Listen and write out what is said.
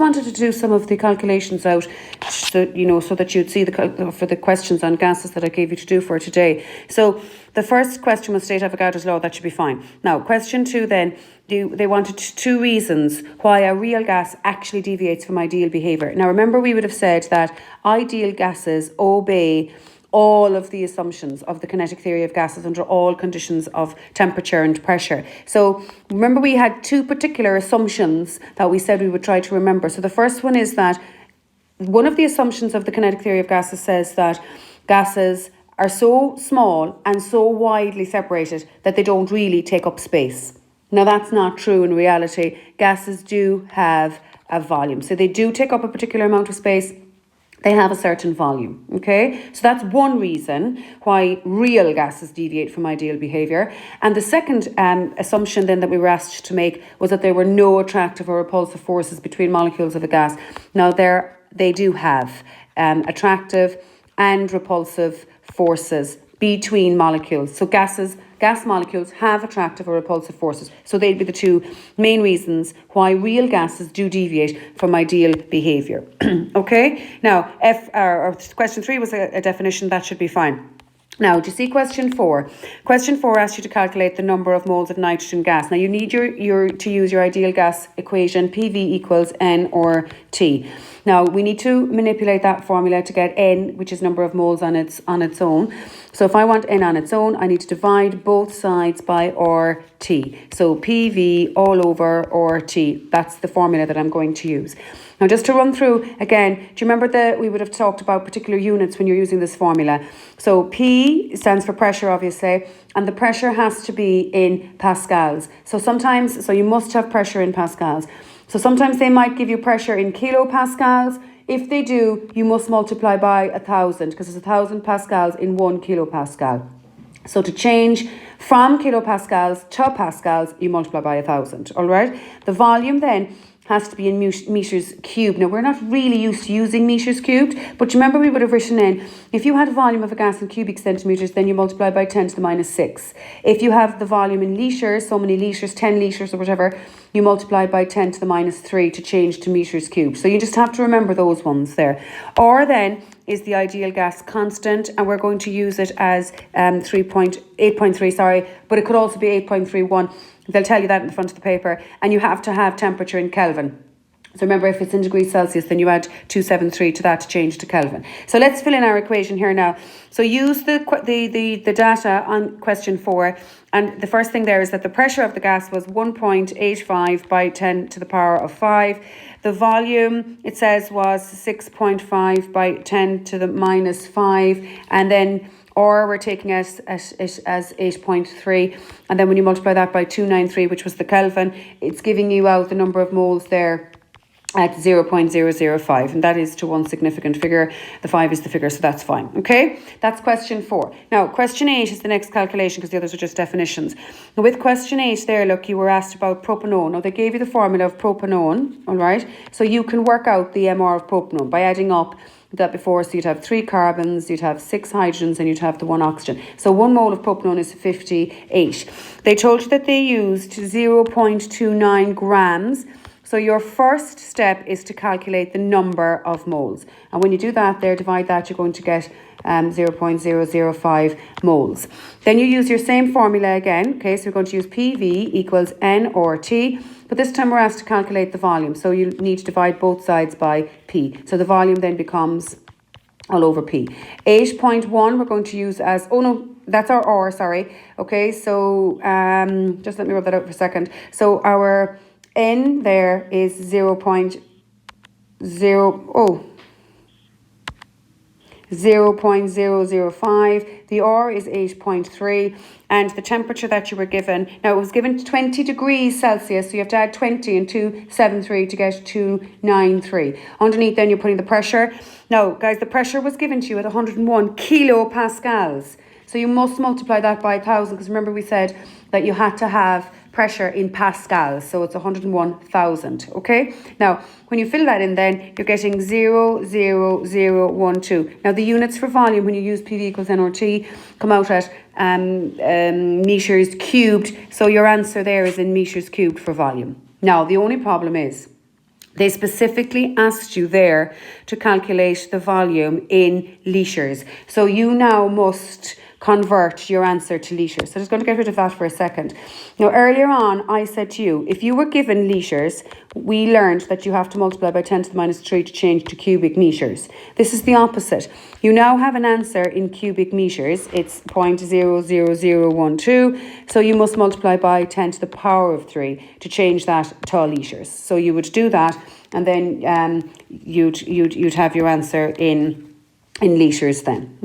wanted to do some of the calculations out, so, so that you'd see for the questions on gases that I gave you to do for today. So the first question was state Avogadro's law. That should be fine. Now, question 2 then, they wanted 2 reasons why a real gas actually deviates from ideal behaviour. Now, remember, we would have said that ideal gases obey all of the assumptions of the kinetic theory of gases under all conditions of temperature and pressure. So remember, we had 2 particular assumptions that we said we would try to remember. So the first one is that one of the assumptions of the kinetic theory of gases says that gases are so small and so widely separated that they don't really take up space. Now, that's not true in reality. Gases do have a volume. So they do take up a particular amount of space. They have a certain volume, okay? So that's one reason why real gases deviate from ideal behaviour. And the second assumption then that we were asked to make was that there were no attractive or repulsive forces between molecules of a gas. Now, they do have attractive and repulsive forces between molecules. So gas molecules have attractive or repulsive forces. So they'd be the 2 main reasons why real gases do deviate from ideal behaviour. Okay? Now, question 3 was a definition. That should be fine. Now, do you see question 4? Question 4 asks you to calculate the number of moles of nitrogen gas. Now, you need to use your ideal gas equation, PV equals N or T. Now, we need to manipulate that formula to get N, which is number of moles on its own. So if I want N on its own, I need to divide both sides by RT. So PV all over RT. That's the formula that I'm going to use. Now, just to run through again, do you remember that we would have talked about particular units when you're using this formula? So P stands for pressure, obviously, and the pressure has to be in pascals. So you must have pressure in pascals. So sometimes they might give you pressure in kilopascals. If they do, you must multiply by 1,000 because there's 1,000 pascals in 1 kilopascal. So to change from kilopascals to pascals, you multiply by 1,000, all right? The volume then has to be in meters cubed. Now, we're not really used to using meters cubed, but remember we would have written in, if you had a volume of a gas in cubic centimetres, then you multiply by 10 to the minus 6. If you have the volume in litres, so many litres, 10 litres or whatever, you multiply by 10 to the minus 3 to change to meters cubed. So you just have to remember those ones there. Or then is the ideal gas constant, and we're going to use it as 8.3, but it could also be 8.31. They'll tell you that in the front of the paper. And you have to have temperature in Kelvin. So remember, if it's in degrees Celsius, then you add 273 to that to change to Kelvin. So let's fill in our equation here now. So use the data on question 4. And the first thing there is that the pressure of the gas was 1.85 by 10 to the power of 5. The volume, it says, was 6.5 by 10 to the minus 5. And then we're taking it as 8.3, and then when you multiply that by 293, which was the Kelvin, it's giving you out the number of moles there at 0.005, and that is to one significant figure. The 5 is the figure, so that's fine. Okay, that's question 4. Now, question 8 is the next calculation because the others are just definitions. Now, with question 8 there, look, you were asked about propanone. Now, they gave you the formula of propanone, all right? So you can work out the MR of propanone by adding up that before. So you'd have 3 carbons, you'd have 6 hydrogens, and you'd have the 1 oxygen. So 1 mole of propanone is 58. They told you that they used 0.29 grams. So your first step is to calculate the number of moles. And when you do that there, divide that, you're going to get 0.005 moles. Then you use your same formula again. Okay, so we're going to use PV equals N or T. But this time we're asked to calculate the volume. So you need to divide both sides by P. So the volume then becomes all over P. 8.1 we're going to use as, oh no, that's our R, sorry. Okay, so just let me rub that out for a second. So our N there is 0.005. The R is 8.3, and the temperature that you were given, now it was given 20 degrees Celsius, so you have to add 20 and 273 to get 293. Underneath then you're putting the pressure. Now guys, the pressure was given to you at 101 kilopascals. So you must multiply that by 1,000, because remember we said that you had to have pressure in pascals, so it's 101,000. Okay, now when you fill that in, then you're getting 00012. Now the units for volume, when you use PV equals nRT, come out at meters cubed. So your answer there is in meters cubed for volume. Now the only problem is They specifically asked you there to calculate the volume in litres. So you now must convert your answer to litres. So I'm just going to get rid of that for a second. Now, earlier on, I said to you, if you were given litres, we learned that you have to multiply by 10 to the minus 3 to change to cubic metres. This is the opposite. You now have an answer in cubic metres. It's 0.00012. So you must multiply by 10 to the power of 3 to change that to litres. So you would do that, and then you'd have your answer in litres then.